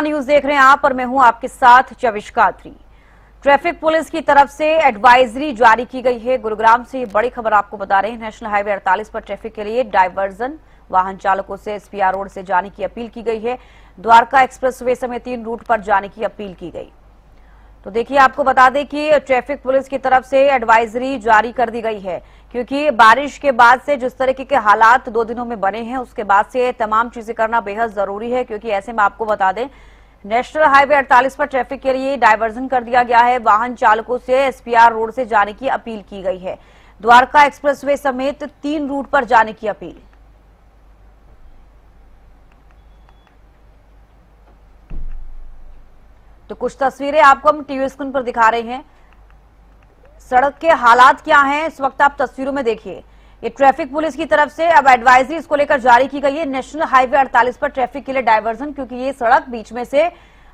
News देख रहे हैं आप और मैं हूं आपके साथ चविष्कात्री। ट्रैफिक पुलिस की तरफ से एडवाइजरी जारी की गई है। गुरुग्राम से ये बड़ी खबर आपको बता रहे हैं। नेशनल हाईवे 48 पर ट्रैफिक के लिए डायवर्जन वाहन चालकों से एसपीआर रोड से जाने की अपील की गई है। द्वारका एक्सप्रेसवे समेत 3 रूट पर जाने की अपील की गई। तो देखिए, आपको बता दें कि ट्रैफिक पुलिस की तरफ से एडवाइजरी जारी कर दी गई है, क्योंकि बारिश के बाद से जिस तरीके के हालात 2 दिनों में बने हैं, उसके बाद से तमाम चीजें करना बेहद जरूरी है। क्योंकि ऐसे में आपको बता दें, नेशनल हाईवे 48 पर ट्रैफिक के लिए डायवर्जन कर दिया गया है। वाहन चालकों से एसपीआर रोड से जाने की अपील की गई है। द्वारका एक्सप्रेसवे समेत 3 रूट पर जाने की अपील। तो कुछ तस्वीरें आपको हम टीवी स्क्रीन पर दिखा रहे हैं। सड़क के हालात क्या हैं इस वक्त आप तस्वीरों में देखिए। ये ट्रैफिक पुलिस की तरफ से अब एडवाइजरी इसको लेकर जारी की गई है। नेशनल हाईवे 48 पर ट्रैफिक के लिए डायवर्जन, क्योंकि ये सड़क बीच में से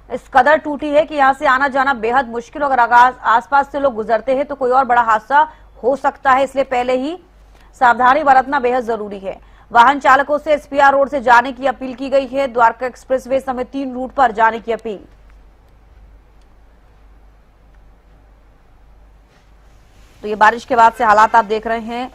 इस कदर टूटी है कि यहां से आना जाना बेहद मुश्किल। अगर आसपास से लोग गुजरते हैं तो कोई और बड़ा हादसा हो सकता है, इसलिए पहले ही सावधानी बरतना बेहद जरूरी है। वाहन चालकों से एसपीआर रोड से जाने की अपील की गई है। द्वारका एक्सप्रेसवे समेत 3 रूट पर जाने की अपील। तो ये बारिश के बाद से हालात आप देख रहे हैं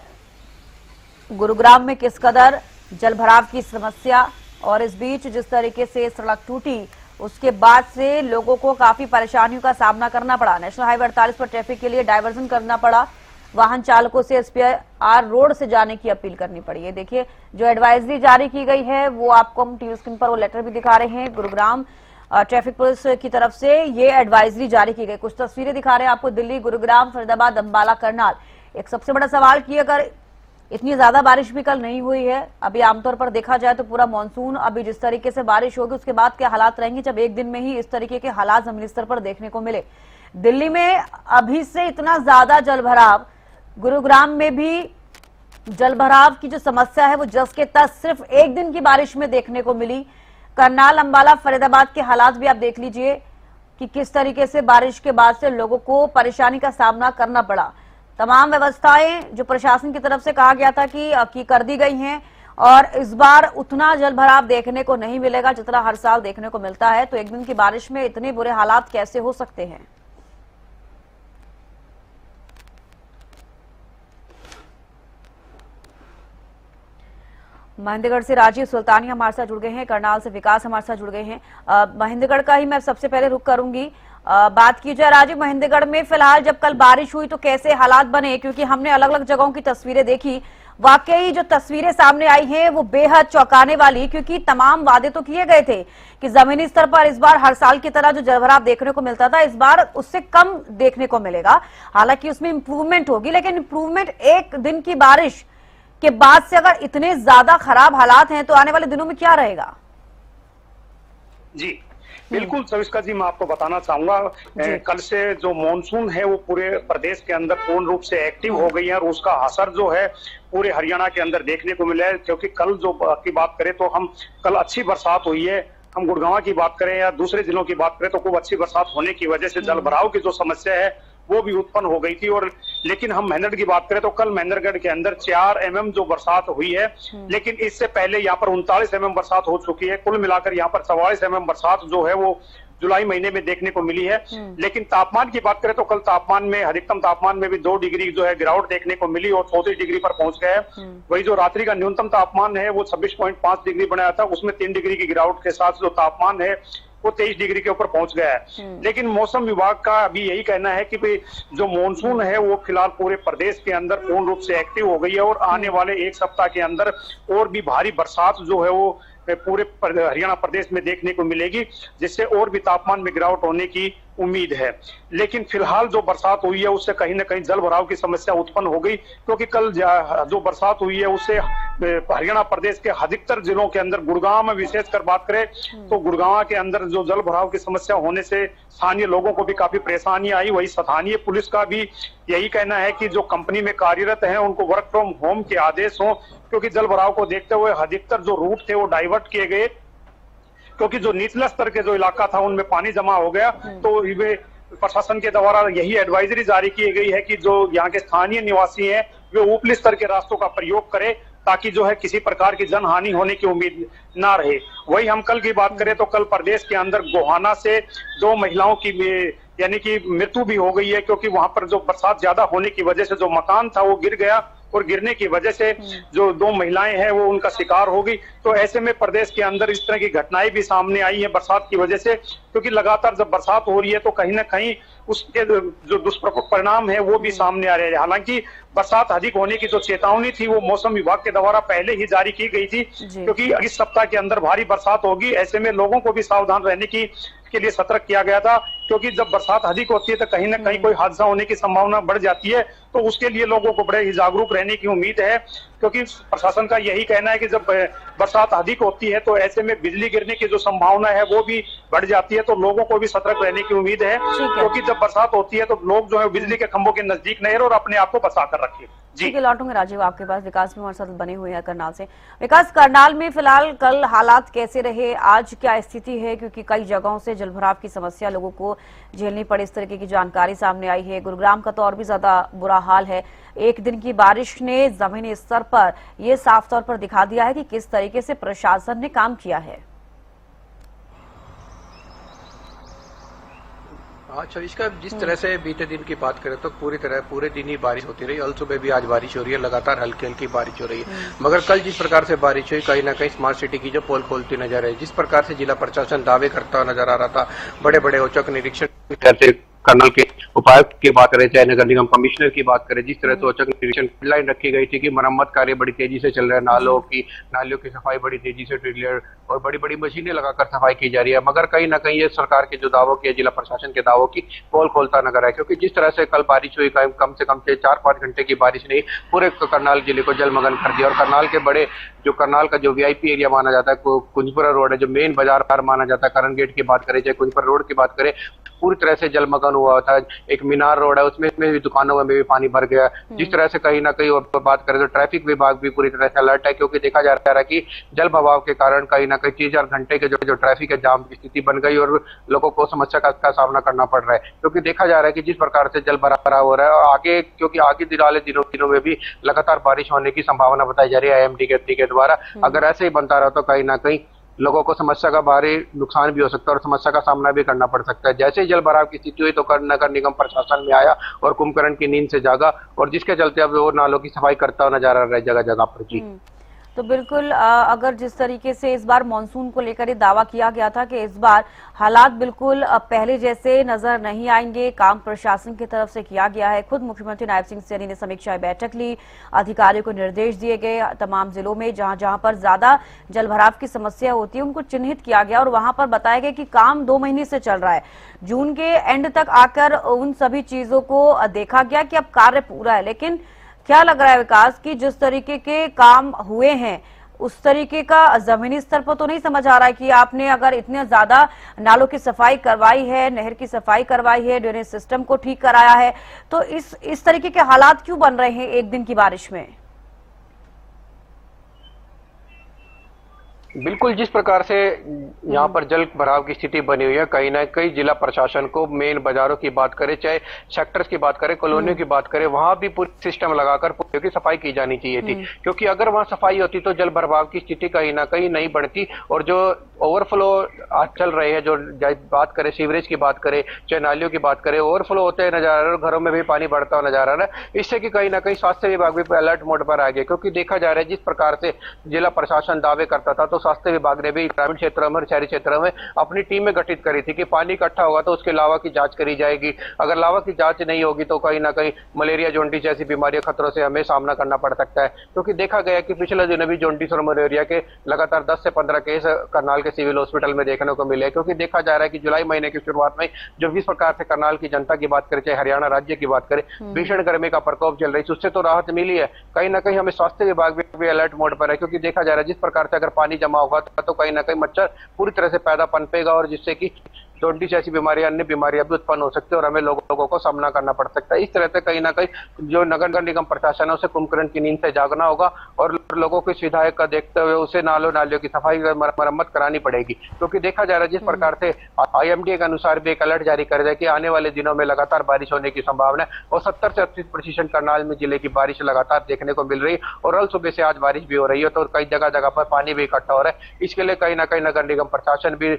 गुरुग्राम में किस कदर जलभराव की समस्या, और इस बीच जिस तरीके से सड़क टूटी उसके बाद से लोगों को काफी परेशानियों का सामना करना पड़ा। नेशनल हाईवे 48 पर ट्रैफिक के लिए डायवर्जन करना पड़ा। वाहन चालकों से एसपीआर रोड से जाने की अपील करनी पड़ी है। देखिए, जो एडवाइजरी जारी की गई है वो आपको हम टीवी स्क्रीन पर वो लेटर भी दिखा रहे हैं। गुरुग्राम ट्रैफिक पुलिस की तरफ से ये एडवाइजरी जारी की गई। कुछ तस्वीरें दिखा रहे हैं आपको। दिल्ली, गुरुग्राम, फरीदाबाद, अंबाला, करनाल। एक सबसे बड़ा सवाल कि अगर इतनी ज्यादा बारिश भी कल नहीं हुई है, अभी आमतौर पर देखा जाए तो पूरा मानसून अभी जिस तरीके से बारिश होगी उसके बाद क्या हालात रहेंगे जब एक दिन में ही इस तरीके के हालात जमीनी स्तर पर देखने को मिले। दिल्ली में अभी से इतना ज्यादा जलभराव, गुरुग्राम में भी जलभराव की जो समस्या है वो जस के तस सिर्फ एक दिन की बारिश में देखने को मिली। करनाल, अंबाला, फरीदाबाद के हालात भी आप देख लीजिए कि किस तरीके से बारिश के बाद से लोगों को परेशानी का सामना करना पड़ा। तमाम व्यवस्थाएं जो प्रशासन की तरफ से कहा गया था कि कर दी गई हैं, और इस बार उतना जलभराव देखने को नहीं मिलेगा जितना हर साल देखने को मिलता है। तो एक दिन की बारिश में इतने बुरे हालात कैसे हो सकते हैं? महेंद्रगढ़ से राजीव सुल्तानी हमारे साथ जुड़ गए हैं, करनाल से विकास हमारे साथ जुड़ गए हैं। महेंद्रगढ़ का ही मैं सबसे पहले रुख करूंगी। बात की जाए राजीव, महेंद्रगढ़ में फिलहाल जब कल बारिश हुई तो कैसे हालात बने? क्योंकि हमने अलग अलग जगहों की तस्वीरें देखी, वाकई जो तस्वीरें सामने आई हैं वो बेहद चौंकाने वाली, क्योंकि तमाम वादे तो किए गए थे कि जमीनी स्तर पर इस बार हर साल की तरह जो जलभराव देखने को मिलता था इस बार उससे कम देखने को मिलेगा। हालांकि उसमें इंप्रूवमेंट होगी, लेकिन इंप्रूवमेंट एक दिन की बारिश के बाद से अगर इतने ज्यादा खराब हालात हैं तो आने वाले दिनों में क्या रहेगा? जी बिल्कुल सविस्का जी, मैं आपको बताना चाहूंगा कल से जो मॉनसून है वो पूरे प्रदेश के अंदर पूर्ण रूप से एक्टिव हो गई है, और उसका असर जो है पूरे हरियाणा के अंदर देखने को मिला है। क्योंकि कल जो की बात करें तो हम कल अच्छी बरसात हुई है। हम गुड़गांव की बात करें या दूसरे जिलों की बात करें तो खूब अच्छी बरसात होने की वजह से जलभराव की जो समस्या है वो भी उत्पन्न हो गई थी। और लेकिन हम महेंद्रगढ़ की बात करें तो कल महेंद्रगढ़ के अंदर 4 mm जो बरसात हुई है, लेकिन इससे पहले यहाँ पर 39 mm बरसात हो चुकी है। कुल मिलाकर यहाँ पर 44 mm बरसात जो है वो जुलाई महीने में देखने को मिली है। लेकिन तापमान की बात करें तो कल तापमान में, अधिकतम तापमान में भी 2 डिग्री जो है गिरावट देखने को मिली और 34 डिग्री पर पहुंच गया है। वही जो रात्रि का न्यूनतम तापमान है वो 26.5 डिग्री बनाया था, उसमें 3 डिग्री की गिरावट के साथ जो तापमान है वो 23 डिग्री के ऊपर पहुंच गया है। लेकिन मौसम विभाग का अभी यही कहना है कि जो मानसून है वो फिलहाल पूरे प्रदेश के अंदर पूर्ण रूप से एक्टिव हो गई है, और आने वाले 1 सप्ताह के अंदर और भी भारी बरसात जो है वो पूरे हरियाणा प्रदेश में देखने को मिलेगी, जिससे और भी तापमान में गिरावट होने की उम्मीद है। लेकिन फिलहाल जो बरसात हुई है उससे कहीं ना कहीं जल भराव की समस्या उत्पन्न हो गई, क्योंकि कल जो बरसात हुई है उससे हरियाणा प्रदेश के अधिकतर जिलों के अंदर, गुड़गांव में विशेषकर बात करें तो गुड़गांव के अंदर जो जल भराव की समस्या होने से स्थानीय लोगों को भी काफी परेशानी आई। वही स्थानीय पुलिस का भी यही कहना है कि जो कंपनी में कार्यरत हैं उनको वर्क फ्रॉम होम के आदेश हों, क्योंकि जल भराव को देखते हुए अधिकतर जो रूट थे वो डाइवर्ट किए गए, क्योंकि जो निचला स्तर के जो इलाका था उनमें पानी जमा हो गया। तो वे प्रशासन के द्वारा यही एडवाइजरी जारी की गई है कि जो यहाँ के स्थानीय निवासी हैं वे ऊपरी स्तर के रास्तों का प्रयोग करें, ताकि जो है किसी प्रकार की जनहानि होने की उम्मीद ना रहे। वही हम कल की बात करें तो कल प्रदेश के अंदर गोहाना से 2 महिलाओं की यानी कि मृत्यु भी हो गई है, क्योंकि वहां पर जो बरसात ज्यादा होने की वजह से जो मकान था वो गिर गया और गिरने की वजह से जो 2 महिलाएं हैं वो उनका शिकार हो गई। तो ऐसे में प्रदेश के अंदर इस तरह की घटनाएं भी सामने आई हैं बरसात की वजह से, क्योंकि लगातार जब बरसात हो रही है तो कहीं ना कहीं उसके जो दुष्परिणाम है वो भी सामने आ रहे हैं। हालांकि बरसात अधिक होने की जो चेतावनी थी वो मौसम विभाग के द्वारा पहले ही जारी की गई थी, क्योंकि इस सप्ताह के अंदर भारी बरसात होगी। ऐसे में लोगों को भी सावधान रहने के लिए सतर्क किया गया था, क्योंकि जब बरसात अधिक होती है तो कहीं ना कहीं कोई हादसा होने की संभावना बढ़ जाती है। तो उसके लिए लोगों को बड़े ही जागरूक रहने की उम्मीद है, क्योंकि प्रशासन का यही कहना है कि जब बरसात अधिक होती है तो ऐसे में बिजली गिरने की जो संभावना है वो भी बढ़ जाती है। तो लोगों को भी सतर्क रहने की उम्मीद है, क्योंकि जब बरसात होती है तो लोग जो है बिजली के खंभों के नजदीक नहीं रहे और अपने आप को बचा कर रखे। ठीक है, लौटूंगे राजीव आपके पास। विकास भी हमारे साथ बने हुए हैं करनाल से। विकास, करनाल में फिलहाल कल हालात कैसे रहे, आज क्या स्थिति है, क्योंकि कई जगहों से जलभराव की समस्या लोगों को झेलनी पड़ी, इस तरीके की जानकारी सामने आई है। गुरुग्राम का तो और भी ज्यादा बुरा हाल है। एक दिन की बारिश ने जमीनी स्तर पर यह साफ तौर पर दिखा दिया है कि किस तरीके से प्रशासन ने काम किया है। हाँ इसका जिस तरह से बीते दिन की बात करें तो पूरे दिन ही बारिश होती रही। अल सुबह भी आज बारिश हो रही है, लगातार हल्की हल्की बारिश हो रही है। मगर कल जिस प्रकार से बारिश हुई, कहीं ना कहीं स्मार्ट सिटी की जो पोल खोलती नजर है, जिस प्रकार से जिला प्रशासन दावे करता हुआ नजर आ रहा था, बड़े बड़े औचक निरीक्षण करते कर्नल के उपायुक्त की बात करें, चाहे नगर निगम कमिश्नर की बात करें, जिस तरह से औचक निरीक्षण लाइन रखी गई थी कि मरम्मत कार्य बड़ी तेजी से चल रहा है, नालियों की सफाई बड़ी तेजी से, ड्रिलर और बड़ी बड़ी मशीनें लगाकर सफाई की जा रही है। मगर कहीं ना कहीं ये सरकार के जो दावों की, जिला प्रशासन के दावों की पोल खोलता नजर है, क्योंकि जिस तरह से कल बारिश हुई, कम से 4-5 घंटे की बारिश ने पूरे करनाल जिले को जलमग्न कर दिया। और करनाल का जो वीआईपी एरिया माना जाता है, कुंजपुरा रोड है, जो मेन बाजार माना जाता है, करण गेट की बात करें, चाहे कुंजपुरा रोड की बात करें, पूरी तरह से जलमग्न हुआ था। एक मीनार रोड है, उसमें भी दुकानों में भी पानी भर गया। जिस तरह से कहीं ना कहीं और बात करें तो ट्रैफिक विभाग भी पूरी तरह से अलर्ट है, क्योंकि देखा जा रहा है कि जल बहाव के कारण कहीं ना कहीं 3-4 घंटे के जो ट्रैफिक है, जाम की स्थिति बन गई और लोगों को समस्या का सामना करना पड़ रहा है। क्योंकि देखा जा रहा है कि जिस प्रकार से जल भराव हो रहा है, और आगे वाले दिनों में भी लगातार बारिश होने की संभावना बताई जा रही है IMD के द्वारा। अगर ऐसे ही बनता रहा तो कहीं ना कहीं लोगों को समस्या का भारी नुकसान भी हो सकता है और समस्या का सामना भी करना पड़ सकता है। जैसे ही जल भराव की स्थिति हुई तो नगर निगम प्रशासन में आया और कुंभकर्ण की नींद से जागा, और जिसके चलते अब वो नालों की सफाई करता हुआ नजर आ रहा है जगह जगह पर। जी तो बिल्कुल, अगर जिस तरीके से इस बार मानसून को लेकर ये दावा किया गया था कि इस बार हालात बिल्कुल पहले जैसे नजर नहीं आएंगे, काम प्रशासन की तरफ से किया गया है। खुद मुख्यमंत्री नायब सिंह सैनी ने समीक्षा बैठक ली, अधिकारियों को निर्देश दिए गए, तमाम जिलों में जहां जहां पर ज्यादा जलभराव की समस्या होती है उनको चिन्हित किया गया और वहां पर बताया गया कि काम 2 महीने से चल रहा है। जून के एंड तक आकर उन सभी चीजों को देखा गया कि अब कार्य पूरा है। लेकिन क्या लग रहा है विकास की जिस तरीके के काम हुए हैं उस तरीके का जमीनी स्तर पर तो नहीं समझ आ रहा है कि आपने अगर इतने ज्यादा नालों की सफाई करवाई है, नहर की सफाई करवाई है, ड्रेनेज सिस्टम को ठीक कराया है, तो इस तरीके के हालात क्यों बन रहे हैं एक दिन की बारिश में? बिल्कुल, जिस प्रकार से यहाँ पर जल भराव की स्थिति बनी हुई है, कहीं ना कहीं जिला प्रशासन को मेन बाजारों की बात करें, चाहे सेक्टर्स की बात करें, कॉलोनियों की बात करें, वहां भी पूरी सिस्टम लगाकर पुलियों की सफाई की जानी चाहिए थी। क्योंकि अगर वहां सफाई होती तो जल भराव की स्थिति कहीं ना कहीं नहीं बढ़ती। और जो ओवरफ्लो आज चल रहे हैं, जो बात करें सीवरेज की बात करें, चाहे नालियों की बात करें, ओवरफ्लो होते नजर आ रहा है, घरों में भी पानी बढ़ता हुआ नजर आ रहा है। इससे कि कहीं ना कहीं स्वास्थ्य विभाग भी अलर्ट मोड पर आ गया, क्योंकि देखा जा रहा है जिस प्रकार से जिला प्रशासन दावे करता था, तो स्वास्थ्य विभाग ने भी ग्रामीण क्षेत्रों में और शहरी क्षेत्रों में अपनी टीमें गठित करी थी कि पानी इकट्ठा होगा तो उसके लावा की जांच करी जाएगी। अगर लावा की जांच नहीं होगी तो कहीं ना कहीं मलेरिया, जॉन्डिस जैसी बीमारियों खतरों से हमें सामना करना पड़ सकता है। क्योंकि देखा गया कि पिछले दिनों भी जॉन्डिस और मलेरिया के लगातार 10 से 15 केस करनाल के सिविल हॉस्पिटल में देखने को मिले। क्योंकि देखा जा रहा है कि जुलाई महीने की शुरुआत में जो जिस प्रकार से करनाल की जनता की बात करें, चाहे हरियाणा राज्य की बात करें, भीषण गर्मी का प्रकोप चल रही है, उससे तो राहत मिली है। कहीं ना कहीं हमें स्वास्थ्य विभाग भी अलर्ट मोड पर है, क्योंकि देखा जा रहा है जिस प्रकार से अगर पानी जमा होगा तो कहीं ना कहीं मच्छर पूरी तरह से पैदा पनपेगा और जिससे कि जॉन्डिस जैसी बीमारियां, अन्य बीमारियां भी उत्पन्न हो सकती है और हमें लोगों को सामना करना पड़ सकता है। इस तरह से कहीं ना कहीं जो नगर निगम प्रशासन है उसे कुंभकर्ण की नींद से जागना होगा और लोगों की सुविधाएं का देखते हुए उसे नालियों की सफाई मरम्मत करानी पड़ेगी, क्योंकि देखा जा रहा है जिस प्रकार से IMD के अनुसार भी एक अलर्ट जारी कर दिया कि आने वाले दिनों में लगातार बारिश होने की संभावना है और 70 से 80% करनाल में जिले की बारिश लगातार देखने को मिल रही है और कल सुबह से आज बारिश भी हो रही है, तो कई जगह जगह पर पानी भी इकट्ठा हो रहा है। इसके लिए कहीं ना कहीं नगर निगम प्रशासन भी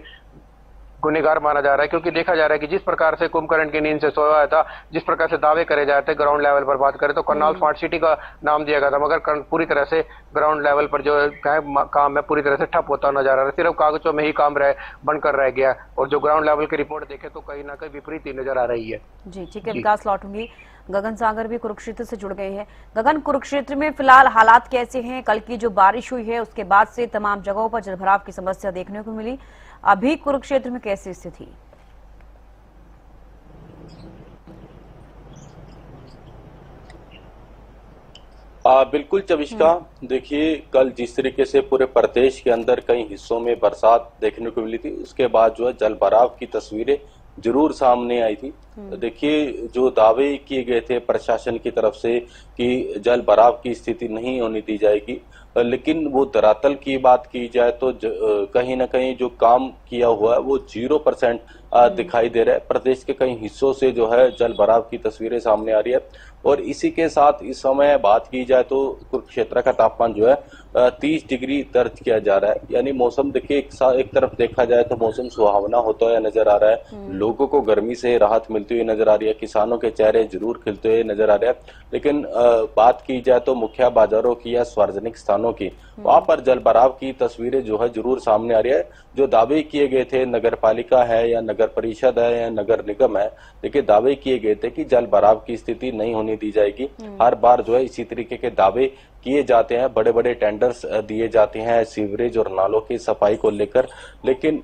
गुनहगार माना जा रहा है, क्योंकि देखा जा रहा है कि जिस प्रकार से कुंभकर्ण की नींद से सोया था, जिस प्रकार से दावे करे जाते ग्राउंड लेवल पर बात करें तो करनाल स्मार्ट सिटी का नाम दिया गया था, मगर पूरी तरह से ग्राउंड लेवल पर जो काम है पूरी तरह से ठप होता नजर आ रहा है। सिर्फ कागजों में ही काम बनकर रह गया और जो ग्राउंड लेवल की रिपोर्ट देखे तो कहीं ना कहीं विपरीत ही नजर आ रही है। जी ठीक है, विकास लौटूंगी। गगन सागर भी कुरुक्षेत्र से जुड़ गए हैं। गगन, कुरुक्षेत्र में फिलहाल हालात कैसे हैं? कल की जो बारिश हुई है उसके बाद से तमाम जगहों पर जलभराव की समस्या देखने को मिली, अभी कुरुक्षेत्र में कैसी स्थिति? बिल्कुल चविष्का, देखिए कल जिस तरीके से पूरे प्रदेश के अंदर कई हिस्सों में बरसात देखने को मिली थी, उसके बाद जो है जलभराव की तस्वीरें जरूर सामने आई थी। देखिए जो दावे किए गए थे प्रशासन की तरफ से कि जल भराव की स्थिति नहीं होने दी जाएगी, लेकिन वो धरातल की बात की जाए तो कहीं ना कहीं जो काम किया हुआ है वो 0% दिखाई दे रहा है। प्रदेश के कई हिस्सों से जो है जल भराव की तस्वीरें सामने आ रही है और इसी के साथ इस समय बात की जाए तो कुरुक्षेत्र का तापमान जो है 30 डिग्री दर्ज किया जा रहा है। यानी मौसम देखिए एक तरफ देखा जाए तो मौसम सुहावना होता हुआ नजर आ रहा है, लोगों को गर्मी से राहत मिलती हुई नजर आ रही है, किसानों के चेहरे जरूर खिलते हुए नजर आ रहे हैं। लेकिन बात की जाए तो मुख्य बाजारों की या सार्वजनिक स्थानों की, वहां पर जल भराव की तस्वीरें जो है जरूर सामने आ रही है। जो दावे किए गए थे नगर पालिका है या नगर परिषद है या नगर निगम है, देखिए दावे किए गए थे कि जल भराव की स्थिति नहीं होने दी जाएगी। हर बार जो है इसी तरीके के दावे किए जाते हैं, बड़े बड़े टेंडर्स दिए जाते हैं सीवरेज और नालों की सफाई को लेकर, लेकिन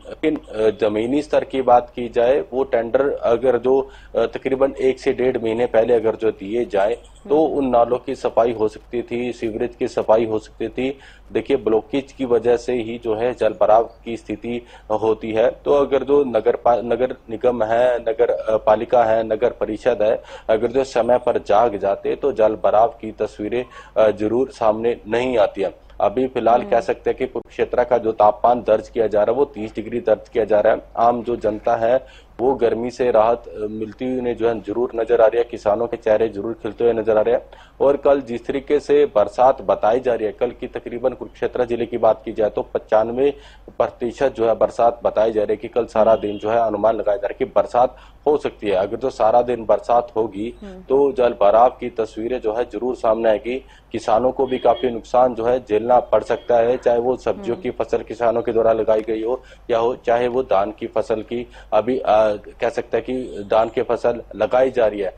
जमीनी स्तर की बात की जाए वो टेंडर अगर जो तकरीबन 1 से 1.5 महीने पहले अगर जो दिए जाए तो उन नालों की सफाई हो सकती थी, सीवरेज की सफाई हो सकती थी। देखिए ब्लॉकेज की वजह से ही जो है जल भराव की स्थिति होती है। तो अगर जो नगर निगम है, नगर पालिका है, नगर परिषद है, अगर जो समय पर जाग जाते तो जल भराव की तस्वीरें जरूर सामने नहीं आती है। अभी फिलहाल कह सकते हैं कि कुरुक्षेत्र का जो तापमान दर्ज किया जा रहा है वो 30 डिग्री दर्ज किया जा रहा है। आम जो जनता है वो गर्मी से राहत मिलती हुई जो है जरूर नजर आ रही है, किसानों के चेहरे जरूर खिलते हुए नजर आ रहे हैं। और कल जिस तरीके से बरसात बताई जा रही है, कल की तकरीबन कुरुक्षेत्र जिले की बात की जाए तो 95% जो है बरसात बताई जा रही है कि कल सारा दिन जो है अनुमान लगाया जा रहा है कि बरसात हो सकती है। अगर जो सारा दिन बरसात होगी तो जल भराव की तस्वीरें जो है जरूर सामने आएगी। किसानों को भी काफी नुकसान जो है झेलना पड़ सकता है, चाहे वो सब्जियों की फसल किसानों के द्वारा लगाई गई हो या हो चाहे वो धान की फसल की अभी कह सकते हैं कि धान की फसल लगाई जा रही है।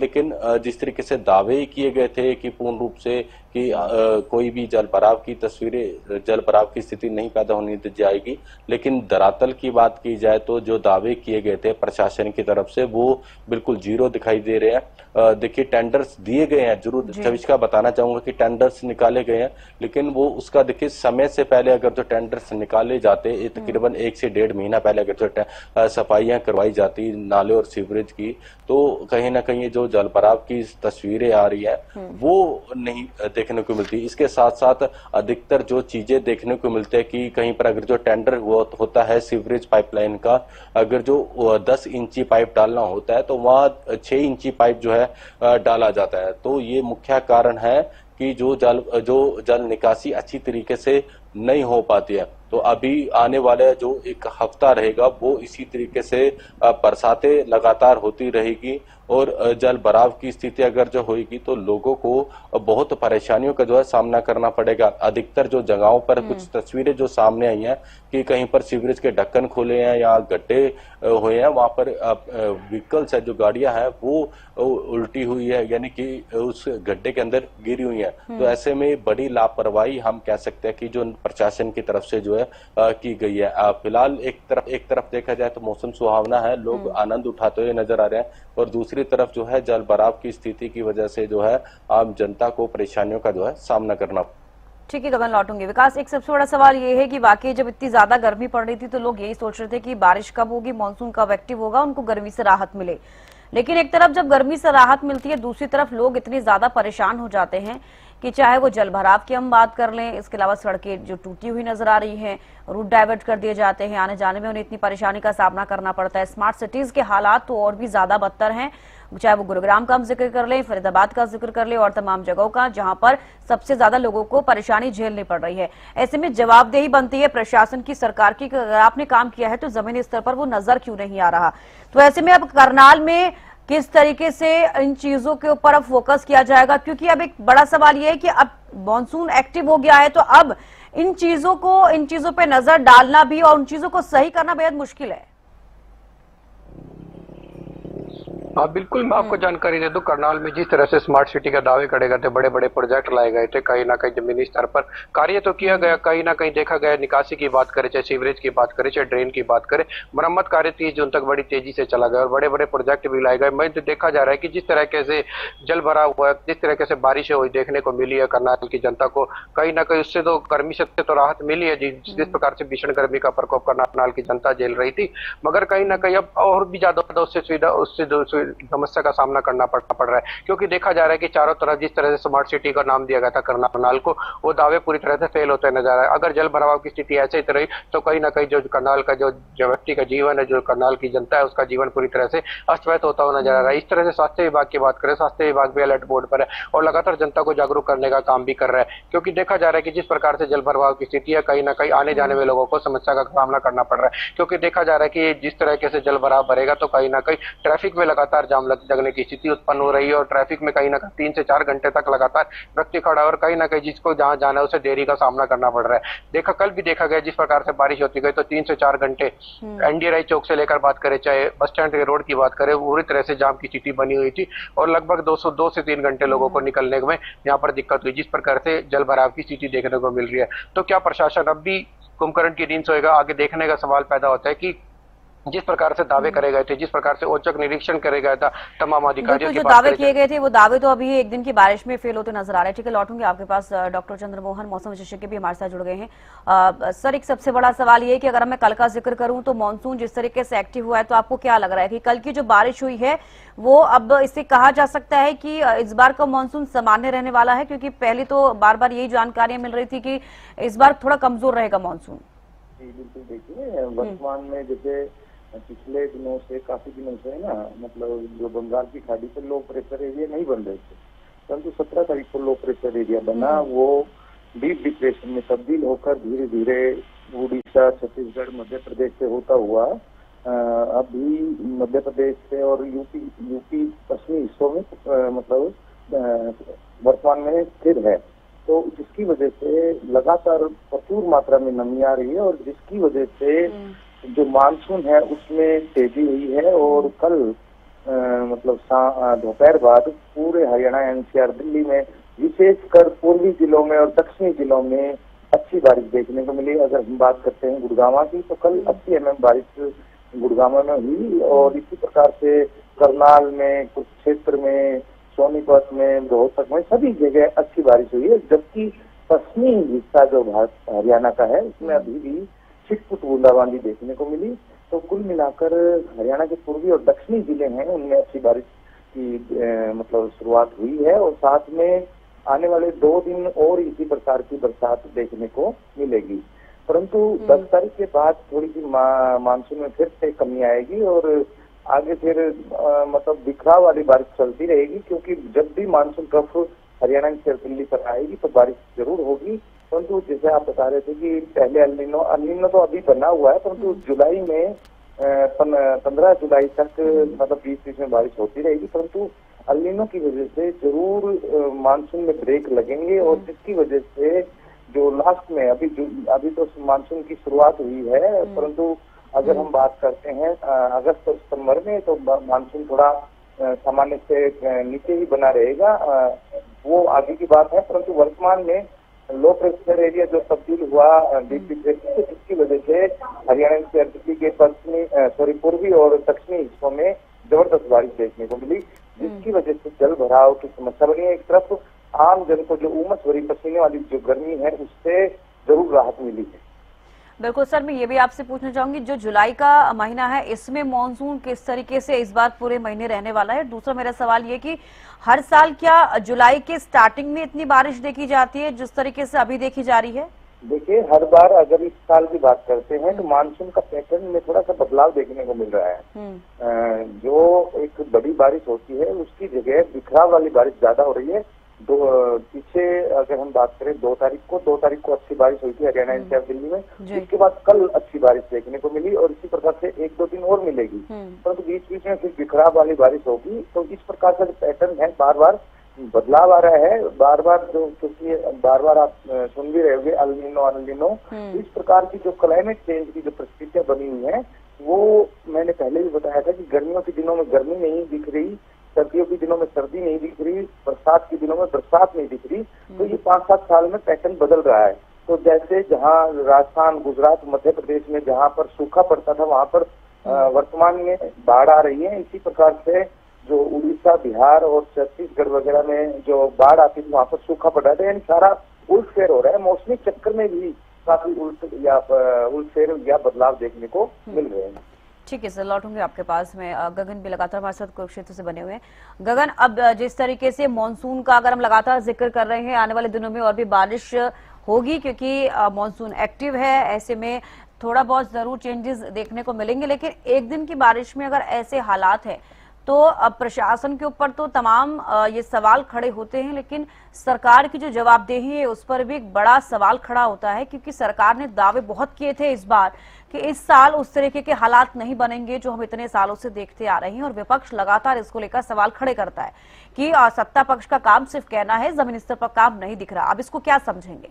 लेकिन जिस तरीके से दावे किए गए थे कि पूर्ण रूप से कि कोई भी जल भराव की तस्वीरें, जल भराव की स्थिति नहीं पैदा होने दी जाएगी, लेकिन धरातल की बात की जाए तो जो दावे किए गए थे प्रशासन की तरफ से वो बिल्कुल जीरो दिखाई दे रहे हैं। देखिए टेंडर्स दिए गए हैं, जरूर चविष्का बताना चाहूंगा कि टेंडर्स निकाले गए हैं, लेकिन वो उसका देखिए समय से पहले अगर जो टेंडर्स निकाले जाते तकरीबन 1 से 1.5 महीना पहले अगर जो सफाइयां करवाई जाती नाले और सीवरेज की, तो कहीं ना कहीं जो जल भराव की तस्वीरें आ रही है वो नहीं देखने को मिलती। इसके साथ साथ अधिकतर जो चीजें देखने को मिलते हैं कि कहीं पर अगर जो टेंडर होता है सीवरेज पाइपलाइन का, अगर जो 10 इंची पाइप डालना होता है तो वहां 6 इंची पाइप जो है डाला जाता है। तो ये मुख्य कारण है कि जो जल निकासी अच्छी तरीके से नहीं हो पाती है। तो अभी आने वाले जो एक हफ्ता रहेगा वो इसी तरीके से बरसातें लगातार होती रहेगी और जल भराव की स्थिति अगर जो होगी तो लोगों को बहुत परेशानियों का जो है सामना करना पड़ेगा। अधिकतर जो जगहों पर कुछ तस्वीरें जो सामने आई हैं कि कहीं पर सीवरेज के ढक्कन खुले हैं या गड्ढे हुए हैं, वहां पर व्हीकल्स है जो गाड़ियां हैं वो उल्टी हुई है, यानी कि उस गड्ढे के अंदर गिरी हुई है। तो ऐसे में बड़ी लापरवाही हम कह सकते हैं कि जो प्रशासन की तरफ से जो है की गई है। फिलहाल एक तरफ देखा जाए तो मौसम सुहावना है, लोग आनंद उठाते हुए नजर आ रहे हैं, और दूसरी तरफ जो है जल भराव की स्थिति की वजह से जो है आम जनता को परेशानियों का जो है सामना करना ठीक है गगन, लौटूंगी। विकास, एक सबसे बड़ा सवाल ये है कि वाकई जब इतनी ज्यादा गर्मी पड़ रही थी तो लोग यही सोच रहे थे कि बारिश कब होगी, मानसून कब एक्टिव होगा, उनको गर्मी से राहत मिले। लेकिन एक तरफ जब गर्मी से राहत मिलती है, दूसरी तरफ लोग इतने ज्यादा परेशान हो जाते हैं कि चाहे वो जल भराव की हम बात कर लें, इसके अलावा सड़कें जो टूटी हुई नजर आ रही हैं, रूट डाइवर्ट कर दिए जाते हैं, आने जाने में उन्हें इतनी परेशानी का सामना करना पड़ता है। स्मार्ट सिटीज के हालात तो और भी ज्यादा बदतर हैं, चाहे वो गुरुग्राम का हम जिक्र कर लें, फरीदाबाद का जिक्र कर लें और तमाम जगहों का, जहां पर सबसे ज्यादा लोगों को परेशानी झेलनी पड़ रही है। ऐसे में जवाबदेही बनती है प्रशासन की, सरकार की, अगर आपने काम किया है तो जमीनी स्तर पर वो नजर क्यों नहीं आ रहा। तो ऐसे में अब करनाल में किस तरीके से इन चीजों के ऊपर अब फोकस किया जाएगा, क्योंकि अब एक बड़ा सवाल यह है कि अब मॉनसून एक्टिव हो गया है तो अब इन चीजों पे नजर डालना भी और उन चीजों को सही करना बेहद मुश्किल है। हाँ बिल्कुल, मैं आपको जानकारी दे दूं, करनाल में जिस तरह से स्मार्ट सिटी का दावे करे गए थे, बड़े बड़े प्रोजेक्ट लाए गए थे, कहीं ना कहीं जमीनी स्तर पर कार्य तो किया गया, कहीं ना कहीं देखा गया, निकासी की बात करें, चाहे सीवरेज की बात करें, चाहे ड्रेन की बात करें, मरम्मत कार्य 30 जून तक बड़ी तेजी से चला गया और बड़े बड़े प्रोजेक्ट भी लाए गए। मैं तो देखा जा रहा है कि जिस तरीके से जल भरा हुआ है, जिस तरीके से बारिशें हुई देखने को मिली है करनाल की जनता को, कहीं ना कहीं उससे तो गर्मी से तो राहत मिली है, जिस प्रकार से भीषण गर्मी का प्रकोप करनाल की जनता झेल रही थी, मगर कहीं ना कहीं अब और भी ज्यादा उससे समस्या का सामना करना पड़ रहा है, क्योंकि देखा जा रहा है कि चारों तरफ जिस तरह से स्मार्ट सिटी का नाम दिया गया था करनाल को, वो दावे पूरी तरह से फेल होते नजर आ रहा है। अगर जल भराव की स्थिति ऐसे ही रही तो कहीं ना कहीं जो करनाल का जो व्यक्ति का जीवन है, जो करनाल की जनता है, उसका जीवन पूरी तरह से अस्त व्यस्त होता हुआ नजर आ रहा है। इस तरह से स्वास्थ्य विभाग की बात करें, स्वास्थ्य विभाग भी अलर्ट मोड पर है और लगातार जनता को जागरूक करने का काम भी कर रहा है, क्योंकि देखा जा रहा है कि जिस प्रकार से जल भराव की स्थिति है, कहीं ना कहीं आने जाने में लोगों को समस्या का सामना करना पड़ रहा है, क्योंकि देखा जा रहा है कि जिस तरीके से जल भराव भरेगा तो कहीं ना कहीं ट्रैफिक में लगातार जाम लगने की स्थिति उत्पन्न हो रही है और ट्रैफिक में कहीं ना कहीं 3 से 4 घंटे तक लगातार व्यक्ति खड़ा और कहीं ना कहीं जिसको जहां जाना है उसे देरी का सामना करना पड़ रहा है। कल भी देखा गया जिस प्रकार से बारिश होती गई तो 3 से 4 घंटे एनडीआई चौक से लेकर बात करें, चाहे बस स्टैंड के रोड की बात करें, पूरी तरह से जाम की स्थिति बनी हुई थी और लगभग 2 से 3 घंटे लोगों को निकलने में यहाँ पर दिक्कत हुई, जिस प्रकार से जल भराव की स्थिति देखने को मिल रही है। तो क्या प्रशासन अब भी कुंभकर्ण की नींद सोएगा? आगे देखने का सवाल पैदा होता है कि जिस प्रकार से दावे करे गए थे, जिस प्रकार से औचक निरीक्षण करे गया था तमाम अधिकारियों जो दावे किए गए थे वो दावे तो अभी एक दिन की बारिश में फेल होते नजर आ रहे हैं। ठीक है, लौटूंगे आपके पास। डॉक्टर चंद्रमोहन, मौसम विशेषज्ञ भी हमारे साथ जुड़ गए हैं। सर, एक सबसे बड़ा सवाल ये है कि अगर मैं कल का जिक्र करूं तो मानसून जिस तरीके से एक्टिव हुआ है, तो आपको क्या लग रहा है कि कल की जो बारिश हुई है वो अब इसे कहा जा सकता है कि इस बार का मानसून सामान्य रहने वाला है? क्योंकि पहले तो बार बार यही जानकारियां मिल रही थी कि इस बार थोड़ा कमजोर रहेगा मानसून। जी बिल्कुल, देखिए वर्तमान में जैसे पिछले दिनों से, काफी दिनों से है ना, मतलब जो बंगाल की खाड़ी पर लो प्रेशर एरिया नहीं बन रहे थे, परंतु 17 तारीख को लो प्रेशर एरिया बना, वो डीप डिप्रेशन में तब्दील होकर धीरे धीरे उड़ीसा, छत्तीसगढ़, मध्य प्रदेश से होता हुआ अभी मध्य प्रदेश से और यूपी पश्चिमी हिस्सों में मतलब वर्तमान में स्थिर है। तो जिसकी वजह से लगातार प्रचुर मात्रा में नमी आ रही है और जिसकी वजह से जो मानसून है उसमें तेजी हुई है और कल मतलब दोपहर बाद पूरे हरियाणा, एनसीआर, दिल्ली में, विशेषकर पूर्वी जिलों में और दक्षिणी जिलों में अच्छी बारिश देखने को मिली। अगर हम बात करते हैं गुड़गांव की तो कल 80 mm बारिश गुड़गांव में हुई और इसी प्रकार से करनाल में, कुछ क्षेत्र में, सोनीपत में, रोहतक में, सभी जगह अच्छी बारिश हुई है। जबकि पश्चिमी हिस्सा जो हरियाणा का है उसमें अभी भी छिटपुट बूंदाबांदी देखने को मिली। तो कुल मिलाकर हरियाणा के पूर्वी और दक्षिणी जिले हैं उनमें अच्छी बारिश की मतलब शुरुआत हुई है और साथ में आने वाले 2 दिन और इसी प्रकार की बरसात देखने को मिलेगी। परंतु 10 तारीख के बाद थोड़ी सी मानसून में फिर से कमी आएगी और आगे फिर मतलब बिखराव वाली बारिश चलती रहेगी, क्योंकि जब भी मानसून ट्रफ हरियाणा की दिल्ली पर आएगी तो बारिश जरूर होगी। परंतु जैसे आप बता रहे थे कि पहले अल-नीनो तो अभी बना हुआ है, परंतु जुलाई में 15 जुलाई तक मतलब 20-20 में बारिश होती रहेगी, परंतु अल-नीनो की वजह से जरूर मानसून में ब्रेक लगेंगे और जिसकी वजह से जो लास्ट में अभी तो मानसून की शुरुआत हुई है, परंतु अगर हम बात करते हैं अगस्त और सितंबर में तो मानसून थोड़ा सामान्य से नीचे ही बना रहेगा, वो आगे की बात है। परंतु वर्तमान में लो प्रेशर एरिया जो तब्दील हुआ डीप डिप्रेशन, जिसकी वजह से हरियाणा के दिल्ली के पूर्वी और दक्षिणी हिस्सों में जबरदस्त बारिश देखने को मिली, जिसकी वजह से जल भराव की समस्या बनी है। एक तरफ आम जन को जो उमस भरी पसीने वाली जो गर्मी है उससे जरूर राहत मिली है। बिल्कुल सर, मैं ये भी आपसे पूछना चाहूंगी, जो जुलाई का महीना है इसमें मॉनसून किस तरीके से इस बार पूरे महीने रहने वाला है? दूसरा मेरा सवाल ये कि हर साल क्या जुलाई के स्टार्टिंग में इतनी बारिश देखी जाती है जिस तरीके से अभी देखी जा रही है? देखिए, हर बार अगर इस साल की बात करते हैं तो मानसून का पैटर्न में थोड़ा सा बदलाव देखने को मिल रहा है। जो एक बड़ी बारिश होती है उसकी जगह बिखराव वाली बारिश ज्यादा हो रही है। पीछे अगर हम बात करें 2 तारीख को अच्छी बारिश हुई थी हरियाणा एनसीआर दिल्ली में, इसके बाद कल अच्छी बारिश देखने को मिली और इसी प्रकार से 1-2 दिन और मिलेगी, परंतु बीच बीच में फिर बिखराव वाली बारिश होगी। तो इस प्रकार का जो पैटर्न है बार बार बदलाव आ रहा है, बार बार जो, क्योंकि बार बार आप सुन भी रहे होंगे अल नीनो, इस प्रकार की जो क्लाइमेट चेंज की जो परिस्थितियां बनी हुई है वो मैंने पहले भी बताया था कि गर्मियों के दिनों में गर्मी नहीं दिख रही, सर्दियों के दिनों में सर्दी नहीं दिख रही, बरसात के दिनों में बरसात नहीं दिख रही। तो ये 5-7 साल में पैटर्न बदल रहा है। तो जैसे जहाँ राजस्थान, गुजरात, मध्य प्रदेश में जहाँ पर सूखा पड़ता था वहाँ पर वर्तमान में बाढ़ आ रही है। इसी प्रकार से जो उड़ीसा, बिहार और छत्तीसगढ़ वगैरह में जो बाढ़ आती थी वहाँ पर सूखा पड़ रहा था। यानी सारा उल्टफेर हो रहा है। मौसमी चक्कर में भी काफी उल्टफेर या बदलाव देखने को मिल रहे हैं। ठीक है सर, लौटूंगी आपके पास में। गगन भी लगातार हमारे साथ कुरुक्षेत्र से बने हुए हैं। गगन, अब जिस तरीके से मॉनसून का अगर हम लगातार जिक्र कर रहे हैं, आने वाले दिनों में और भी बारिश होगी क्योंकि मॉनसून एक्टिव है, ऐसे में थोड़ा बहुत जरूर चेंजेस देखने को मिलेंगे। लेकिन एक दिन की बारिश में अगर ऐसे हालात है तो अब प्रशासन के ऊपर तो तमाम ये सवाल खड़े होते हैं, लेकिन सरकार की जो जवाबदेही है उस पर भी एक बड़ा सवाल खड़ा होता है, क्योंकि सरकार ने दावे बहुत किए थे इस बार कि इस साल उस तरीके के हालात नहीं बनेंगे जो हम इतने सालों से देखते आ रहे हैं। और विपक्ष लगातार इसको लेकर सवाल खड़े करता है कि सत्ता पक्ष का काम सिर्फ कहना है, जमीनी स्तर पर काम नहीं दिख रहा। अब इसको क्या समझेंगे?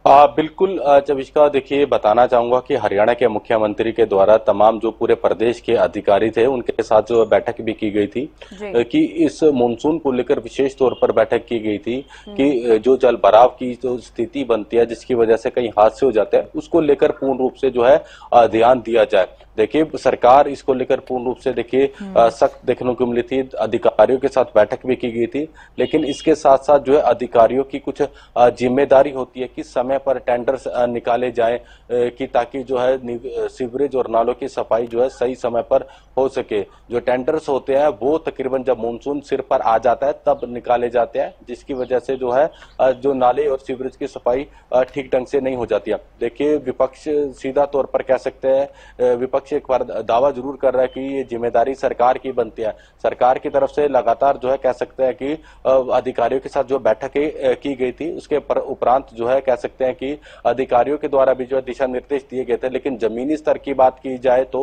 बिल्कुल चविष्का, देखिए बताना चाहूंगा कि हरियाणा के मुख्यमंत्री के द्वारा तमाम जो पूरे प्रदेश के अधिकारी थे उनके साथ जो बैठक भी की गई थी कि इस मानसून को लेकर विशेष तौर पर बैठक की गई थी कि जो जल भराव की जो स्थिति बनती है जिसकी वजह से कई हादसे हो जाते हैं उसको लेकर पूर्ण रूप से जो है ध्यान दिया जाए। देखिए सरकार इसको लेकर पूर्ण रूप से देखिए सख्त देखने को मिली थी, अधिकारियों के साथ बैठक भी की गई थी, लेकिन इसके साथ साथ जो है अधिकारियों की कुछ जिम्मेदारी होती है कि समय पर टेंडर्स निकाले जाएं कि ताकि जो है सीवरेज और नालों की सफाई जो है सही समय पर हो सके। जो टेंडर्स होते हैं वो तकरीबन जब मानसून सिर पर आ जाता है तब निकाले जाते हैं, जिसकी वजह से जो है जो नाले और सीवरेज की सफाई ठीक ढंग से नहीं हो जाती है। देखिए विपक्ष सीधा तौर पर कह सकते हैं, विपक्ष एक बार दावा जरूर कर रहा है कि ये जिम्मेदारी सरकार की बनती है। सरकार की तरफ से लगातार जो है कह सकते हैं कि अधिकारियों के साथ जो बैठकें की गई थी उसके उपरांत जो है कह सकते हैं कि अधिकारियों के द्वारा भी जो है दिशा निर्देश दिए गए थे, लेकिन जमीनी स्तर की बात की जाए तो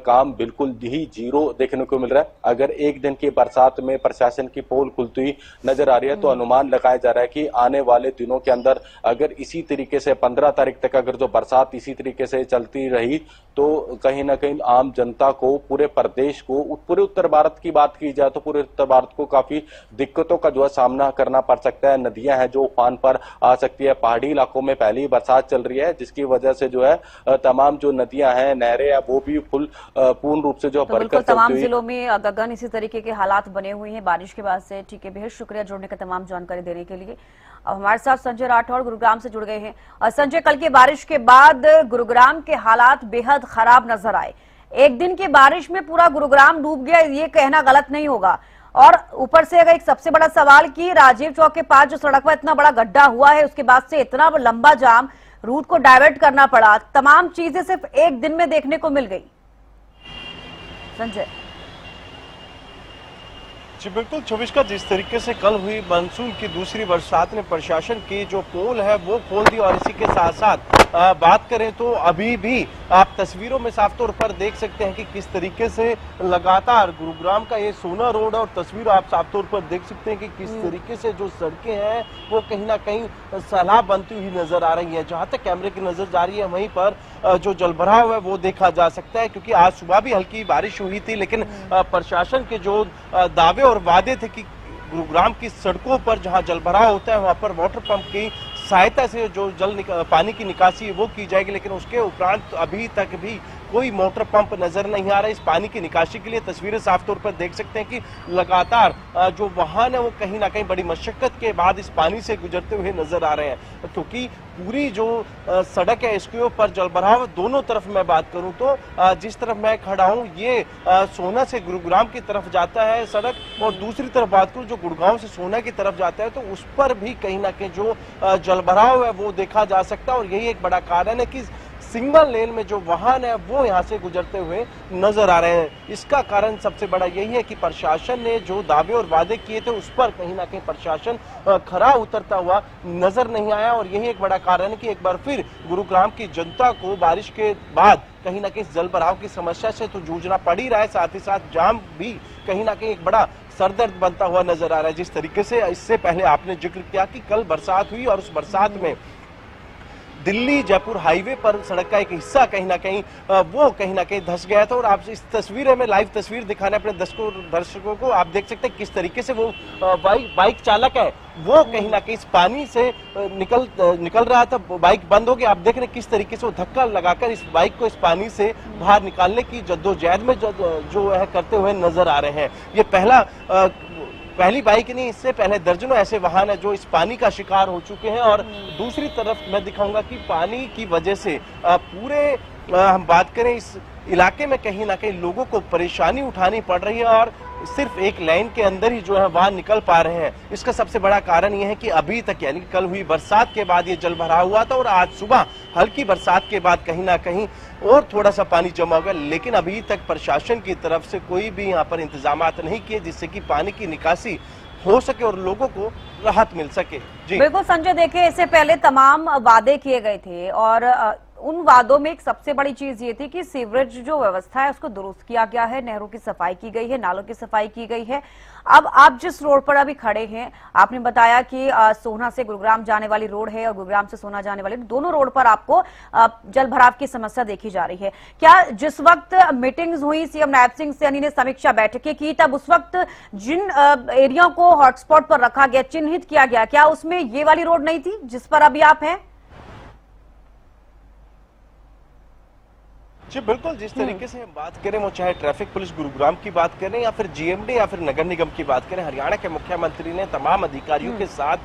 काम बिल्कुल ही जीरो देखने को मिल रहा है। अगर एक दिन की बरसात में प्रशासन की पोल खुलती हुई नजर आ रही है तो अनुमान लगाया जा रहा है कि आने वाले दिनों के अंदर अगर इसी तरीके से 15 तारीख तक अगर जो बरसात इसी तरीके से चलती रही तो कहीं ना कहीं आम जनता को, पूरे प्रदेश को, पूरे उत्तर भारत की बात की जाए तो पूरे उत्तर भारत को काफी दिक्कतों का जो है सामना करना पड़ सकता है। नदियां हैं जो उफान पर आ सकती है, पहाड़ी इलाकों में पहले ही बरसात चल रही है जिसकी वजह से जो है तमाम जो नदियां हैं, नहरें हैं वो भी पूर्ण रूप से जो बिल्कुल तमाम जिलों में गगन इसी तरीके के हालात बने हुए हैं बारिश के बाद से। ठीक है, बेहद शुक्रिया जुड़ने का, तमाम जानकारी देने के लिए। अब हमारे साथ संजय राठौड़ गुरुग्राम से जुड़ गए हैं। और संजय, कल की बारिश के बाद गुरुग्राम के हालात बेहद खराब नजर आए। एक दिन की बारिश में पूरा गुरुग्राम डूब गया, ये कहना गलत नहीं होगा। और ऊपर से अगर एक सबसे बड़ा सवाल कि राजीव चौक के पास जो सड़क पर इतना बड़ा गड्ढा हुआ है उसके बाद से इतना लंबा जाम, रूट को डाइवर्ट करना पड़ा, तमाम चीजें सिर्फ एक दिन में देखने को मिल गई। संजय जी बिल्कुल चविष्का, जिस तरीके से कल हुई मानसून की दूसरी बरसात ने प्रशासन की जो पोल है वो खोल दी, और इसी के साथ साथ बात करें तो अभी भी आप तस्वीरों में साफ तौर पर देख सकते हैं कि किस तरीके से लगातार गुरुग्राम का ये सोना रोड और तस्वीर आप साफ तौर पर देख सकते हैं कि किस तरीके से जो सड़कें हैं वो कहीं ना कहीं सैलाब बनती हुई नजर आ रही है। जहां तक कैमरे की नजर जा रही है वहीं पर जो जलभराव है वो देखा जा सकता है, क्योंकि आज सुबह भी हल्की बारिश हुई थी, लेकिन प्रशासन के जो दावे और वादे थे कि गुरुग्राम की सड़कों पर जहां जलभराव होता है वहां पर वाटर पंप की सहायता से जो पानी की निकासी है वो की जाएगी, लेकिन उसके उपरांत अभी तक भी कोई मोटर पंप नजर नहीं आ रहा। इस पानी की निकासी के लिए तस्वीरें साफ तौर पर देख सकते हैं कि लगातार जो वाहन है वो कहीं ना कहीं बड़ी मशक्कत के बाद इस पानी से गुजरते हुए नजर आ रहे हैं, क्योंकि पूरी जो सड़क है इसके ऊपर जलभराव दोनों तरफ मैं बात करूं तो जिस तरफ मैं खड़ा हूं ये सोना से गुरुग्राम की तरफ जाता है सड़क, और दूसरी तरफ बात करूं जो गुड़गांव से सोना की तरफ जाता है तो उस पर भी कहीं ना कहीं जो जलभराव है वो देखा जा सकता है। और यही एक बड़ा कारण है कि सिंगल लेन में जो वाहन है वो यहाँ से गुजरते हुए नजर आ रहे हैं। इसका कारण सबसे बड़ा यही है कि प्रशासन ने जो दावे और वादे किए थे उस पर कहीं ना कहीं प्रशासन खरा उतरता हुआ नजर नहीं आया, और यही एक बड़ा कारण है कि एक बार फिर गुरुग्राम की जनता को बारिश के बाद कहीं ना कहीं जल भराव की समस्या से तो जूझना पड़ ही रहा है, साथ ही साथ जाम भी कहीं ना कहीं एक बड़ा सरदर्द बनता हुआ नजर आ रहा है। जिस तरीके से इससे पहले आपने जिक्र किया कि कल बरसात हुई और उस बरसात में दिल्ली जयपुर हाईवे पर सड़क का एक हिस्सा कहीं ना कहीं धंस गया था। और आप इस तस्वीर में लाइव तस्वीर दिखाने अपने दर्शकों को आप देख सकते हैं किस तरीके से वो बाइक चालक है वो कहीं ना कहीं इस पानी से निकल रहा था, बाइक बंद हो गई। आप देख रहे हैं किस तरीके से वो धक्का लगाकर इस बाइक को इस पानी से बाहर निकालने की जद्दोजहद में जो है करते हुए नजर आ रहे हैं। ये पहली बाइक नहीं, इससे पहले दर्जनों ऐसे वाहन है जो इस पानी का शिकार हो चुके हैं। और दूसरी तरफ मैं दिखाऊंगा कि पानी की वजह से पूरे हम बात करें इस इलाके में कहीं ना कहीं लोगों को परेशानी उठानी पड़ रही है और सिर्फ एक लाइन के अंदर ही जो है वाहन निकल पा रहे हैं। इसका सबसे बड़ा कारण यह है कि अभी तक यानी कि कल हुई बरसात के बाद ये जल भराव हुआ था और आज सुबह हल्की बरसात के बाद कहीं ना कहीं और थोड़ा सा पानी जमा हो गया, लेकिन अभी तक प्रशासन की तरफ से कोई भी यहाँ पर इंतजाम नहीं किए जिससे कि पानी की निकासी हो सके और लोगों को राहत मिल सके। जी बिल्कुल संजय, देखिए इससे पहले तमाम वादे किए गए थे और उन वादों में एक सबसे बड़ी चीज ये थी कि सीवरेज जो व्यवस्था है उसको दुरुस्त किया गया है, नहरों की सफाई की गई है, नालों की सफाई की गई है। अब आप जिस रोड पर अभी खड़े हैं, आपने बताया कि सोना से गुरुग्राम जाने वाली रोड है और गुरुग्राम से सोना जाने वाली, दोनों रोड पर आपको जल भराव की समस्या देखी जा रही है। क्या जिस वक्त मीटिंग्स हुई, सीएम नायब सिंह सैनी ने समीक्षा बैठकें की, तब उस वक्त जिन एरिया को हॉटस्पॉट पर रखा गया, चिन्हित किया गया, क्या उसमें ये वाली रोड नहीं थी जिस पर अभी आप हैं? जी बिल्कुल, जिस तरीके से हम बात करें वो चाहे ट्रैफिक पुलिस गुरुग्राम की बात करें या फिर जीएमडी या फिर नगर निगम की बात करें, हरियाणा के मुख्यमंत्री ने तमाम अधिकारियों के साथ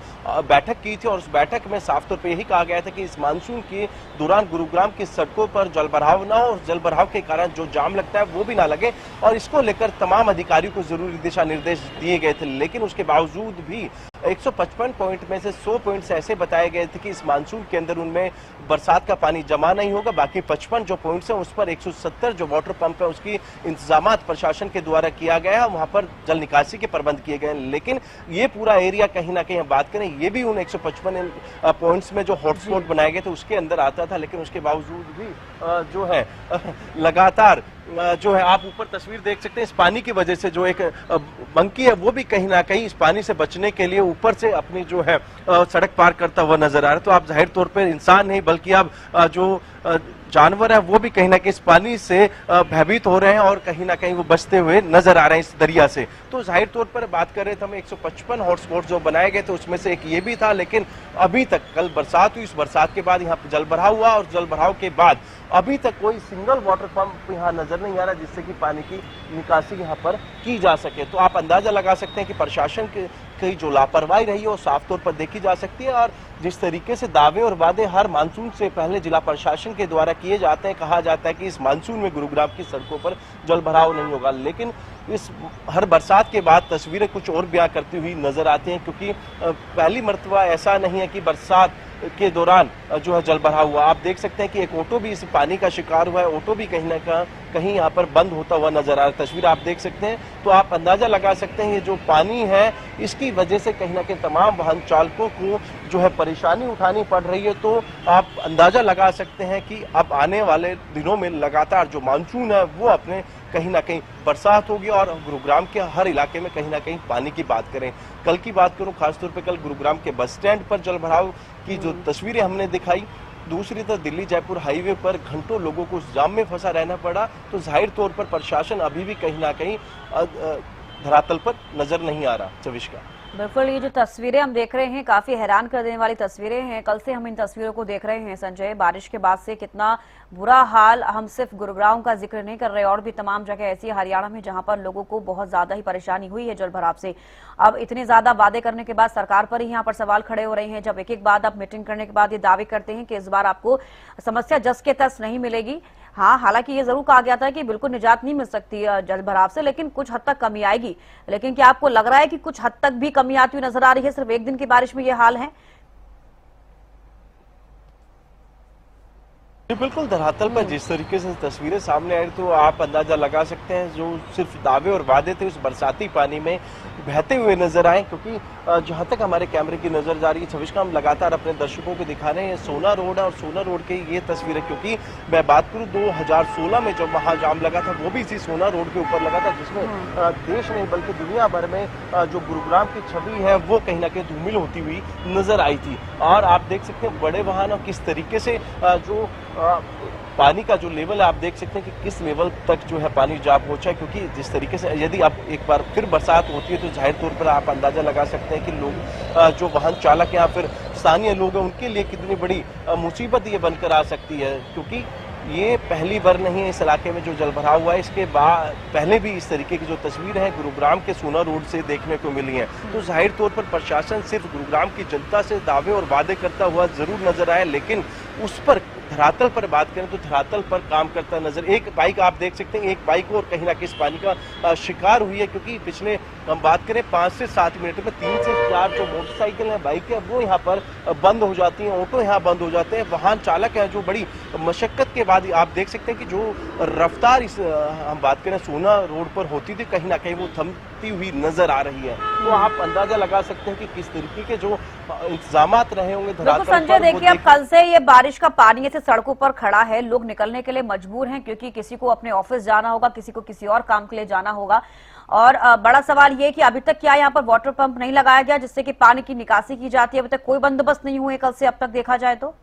बैठक की थी और उस बैठक में साफ तौर पर यही कहा गया था कि इस मानसून के दौरान गुरुग्राम की सड़कों पर जल भराव ना हो और जल भराव के कारण जो जाम लगता है वो भी ना लगे, और इसको लेकर तमाम अधिकारियों को जरूरी दिशा निर्देश दिए गए थे। लेकिन उसके बावजूद भी 155 पॉइंट में से 100 पॉइंट्स ऐसे बताए गए थे कि इस मानसून के अंदर उनमें बरसात का पानी जमा नहीं होगा। बाकी 55 जो पॉइंट्स हैं उस पर 170 जो वाटर पंप है उसकी इंतजामात प्रशासन के द्वारा किया गया है, वहां पर जल निकासी के प्रबंध किए गए। लेकिन ये पूरा एरिया कहीं ना कहीं हम बात करें ये भी उन 155 पॉइंट्स में जो हॉटस्पॉट बनाए गए थे उसके अंदर आता था, लेकिन उसके बावजूद भी जो है लगातार जो है आप ऊपर तस्वीर देख सकते हैं, इस पानी की वजह से जो एक मंकी है वो भी कहीं ना कहीं इस पानी से बचने के लिए ऊपर से अपनी जो है सड़क पार करता हुआ नजर आ रहा है। तो आप जाहिर तौर पर इंसान नहीं बल्कि आप जो जानवर है वो भी कहीं ना कहीं इस पानी से भयभीत हो रहे हैं और कहीं ना कहीं वो बचते हुए नजर आ रहे हैं इस दरिया से। तो जाहिर तौर पर बात कर रहे थे हम 155 हॉटस्पॉट जो बनाए गए थे उसमें से एक ये भी था, लेकिन अभी तक कल बरसात हुई, इस बरसात के बाद यहाँ पे जल भराव हुआ और जल भराव के बाद अभी तक कोई सिंगल वाटर पंप यहाँ नजर नहीं आ रहा जिससे कि पानी की निकासी यहाँ पर की जा सके। तो आप अंदाजा लगा सकते हैं कि प्रशासन की जो लापरवाही रही है वो साफ तौर पर देखी जा सकती है। और जिस तरीके से दावे और वादे हर मानसून से पहले जिला प्रशासन के द्वारा किए जाते हैं, कहा जाता है कि इस मानसून में गुरुग्राम की सड़कों पर जल भराव नहीं होगा, लेकिन इस हर बरसात के बाद तस्वीरें कुछ और बयां करती हुई नजर आती हैं, क्योंकि पहली मर्तबा ऐसा नहीं है कि बरसात के दौरान जो है जल भराव हुआ। आप देख सकते हैं कि एक ऑटो भी इस पानी का शिकार हुआ है, ऑटो भी कहीं ना कहीं यहाँ पर बंद होता हुआ नजर आ रहा है। तस्वीर आप देख सकते हैं तो आप अंदाजा लगा सकते हैं ये जो पानी है इसकी वजह से कहीं ना कहीं तमाम वाहन चालकों को जो है परेशानी उठानी पड़ रही है। तो आप अंदाजा लगा सकते हैं कि अब आने वाले दिनों में लगातार जो मानसून है वो अपने कहीं ना कहीं बरसात होगी और गुरुग्राम के हर इलाके में कहीं ना कहीं पानी की बात करें। कल की बात करूं खासतौर पे कल गुरुग्राम के बस स्टैंड पर जल भराव की जो तस्वीरें हमने दिखाई, दूसरी तरफ दिल्ली जयपुर हाईवे पर घंटों लोगों को जाम में फंसा रहना पड़ा। तो जाहिर तौर पर प्रशासन अभी भी कहीं ना कहीं धरातल पर नजर नहीं आ रहा। चविष्का। बिल्कुल, ये जो तस्वीरें हम देख रहे हैं काफी हैरान कर देने वाली तस्वीरें हैं। कल से हम इन तस्वीरों को देख रहे हैं संजय, बारिश के बाद से कितना बुरा हाल। हम सिर्फ गुरुग्राम का जिक्र नहीं कर रहे, और भी तमाम जगह ऐसी है हरियाणा में जहां पर लोगों को बहुत ज्यादा ही परेशानी हुई है जल भराव से। अब इतने ज्यादा वादे करने के बाद सरकार पर ही यहाँ पर सवाल खड़े हो रहे हैं, जब एक एक बात आप मीटिंग करने के बाद ये दावे करते हैं कि इस बार आपको समस्या जस के तस नहीं मिलेगी। हाँ, हालांकि ये जरूर कहा गया था कि बिल्कुल निजात नहीं मिल सकती जल भराव से, लेकिन कुछ हद तक कमी आएगी। लेकिन क्या आपको लग रहा है कि कुछ हद तक भी कमी आती हुई नजर आ रही है? सिर्फ एक दिन की बारिश में ये हाल है? जी बिल्कुल, धरातल पर जिस तरीके से तस्वीरें सामने आई तो आप अंदाजा लगा सकते हैं, जो सिर्फ दावे और वादे थे उस बरसाती पानी में बहते हुए नजर आए। क्योंकि जहां तक हमारे कैमरे की नजर जा रही है छविश का, हम लगातार अपने दर्शकों को दिखा रहे हैं सोना रोड है, और सोना रोड की ये तस्वीरें, क्योंकि मैं बात करूं 2016 में जब वहां जाम लगा था वो भी इसी सोना रोड के ऊपर लगा था, जिसमें देश नहीं बल्कि दुनिया भर में जो गुरुग्राम की छवि है वो कहीं ना कहीं धूमिल होती हुई नजर आई थी। और आप देख सकते हैं बड़े वाहन और किस तरीके से जो पानी का जो लेवल है आप देख सकते हैं कि किस लेवल तक जो है पानी जा पहुंचा है। क्योंकि जिस तरीके से यदि अब एक बार फिर बरसात होती है तो जाहिर तौर पर आप अंदाजा लगा सकते हैं कि लोग जो वाहन चालक या फिर स्थानीय लोग हैं उनके लिए कितनी बड़ी मुसीबत ये बनकर आ सकती है। क्योंकि ये पहली बार नहीं है इस इलाके में जो जलभराव हुआ है, इसके बाद पहले भी इस तरीके की जो तस्वीर है गुरुग्राम के सोना रोड से देखने को मिली है। तो जाहिर तौर पर प्रशासन सिर्फ गुरुग्राम की जनता से दावे और वादे करता हुआ जरूर नजर आया, लेकिन उस पर धरातल पर बात करें तो धरातल पर काम करता नजर। एक बाइक आप देख सकते हैं, एक बाइक और कहीं ना कहीं इस पानी का शिकार हुई है। क्योंकि पिछले हम बात करें 5 से 7 मिनट में 3 से 4 जो मोटरसाइकिल है, बाइक है, वो यहाँ पर बंद हो जाती हैं, ऑटो यहाँ बंद हो जाते हैं। वाहन चालक है जो बड़ी मशक्कत के बाद आप देख सकते हैं कि जो रफ्तार इस हम बात करें सोना रोड पर होती थी कहीं ना कहीं वो थमती हुई नजर आ रही है। तो आप अंदाजा लगा सकते हैं कि किस तरीके के जो इंतजामात रहे होंगे धरातल पर। संजय देखिए, अब कल से ये बारिश का पानी ऐसे सड़कों पर खड़ा है, लोग निकलने के लिए मजबूर हैं, क्योंकि किसी को अपने ऑफिस जाना होगा, किसी को किसी और काम के लिए जाना होगा। और बड़ा सवाल ये कि अभी तक क्या यहाँ पर वाटर पंप नहीं लगाया गया जिससे कि पानी की निकासी की जाती है? अभी तक कोई बंदोबस्त नहीं हुए कल से अब तक देखा जाए तो।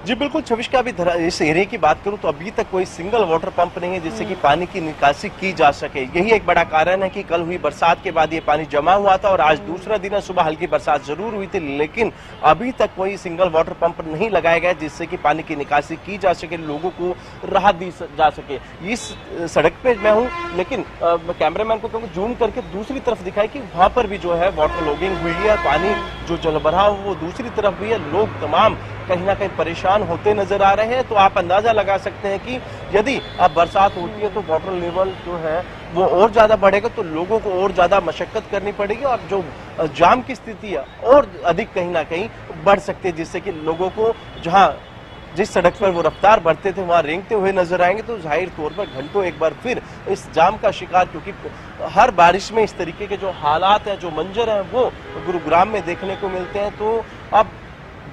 जी बिल्कुल छविश का, अभी इस एरिया की बात करूं तो अभी तक कोई सिंगल वाटर पंप नहीं है जिससे कि पानी की निकासी की जा सके। यही एक बड़ा कारण है कि कल हुई बरसात के बाद ये पानी जमा हुआ था और आज दूसरा दिन है, सुबह हल्की बरसात जरूर हुई थी, लेकिन अभी तक कोई सिंगल वाटर पंप नहीं लगाया गया जिससे कि पानी की निकासी की जा सके, लोगों को राहत दी जा सके। इस सड़क पे मैं हूँ, लेकिन मैं कैमरामैन को कहूँगा जूम करके दूसरी तरफ दिखाई कि वहां पर भी जो है वाटर लॉगिंग हुई है, पानी जो जलभराव वो दूसरी तरफ भी है, लोग तमाम कहीं ना कहीं परेशान होते नजर आ रहे हैं। तो आप अंदाजा लगा सकते हैं कि यदि अब बरसात होती है तो वाटर लेवल जो है वो और ज्यादा बढ़ेगा, तो लोगों को और ज्यादा मशक्कत करनी पड़ेगी और जो जाम की स्थिति है और अधिक कहीं ना कहीं बढ़ सकती है, जिससे कि लोगों को जहां जिस सड़क पर वो रफ्तार बढ़ते थे वहां रेंगते हुए नजर आएंगे। तो जाहिर तौर पर घंटों एक बार फिर इस जाम का शिकार, क्योंकि हर बारिश में इस तरीके के जो हालात हैं, जो मंजर हैं वो गुरुग्राम में देखने को मिलते हैं। तो अब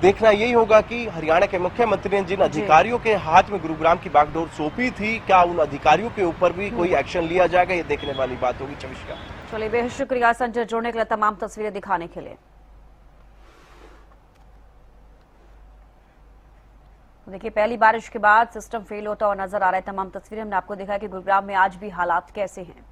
देखना यही होगा कि हरियाणा के मुख्यमंत्री ने जिन अधिकारियों के हाथ में गुरुग्राम की बागडोर सौंपी थी, क्या उन अधिकारियों के ऊपर भी कोई एक्शन लिया जाएगा, ये देखने वाली बात होगी। चविष्का, चलिए, बेहद शुक्रिया संजय जुड़ने के लिए, तमाम तस्वीरें दिखाने के लिए। देखिए, पहली बारिश के बाद सिस्टम फेल होता हुआ नजर आ रहा है। तमाम तस्वीरें हमने आपको दिखाया कि गुरुग्राम में आज भी हालात कैसे हैं।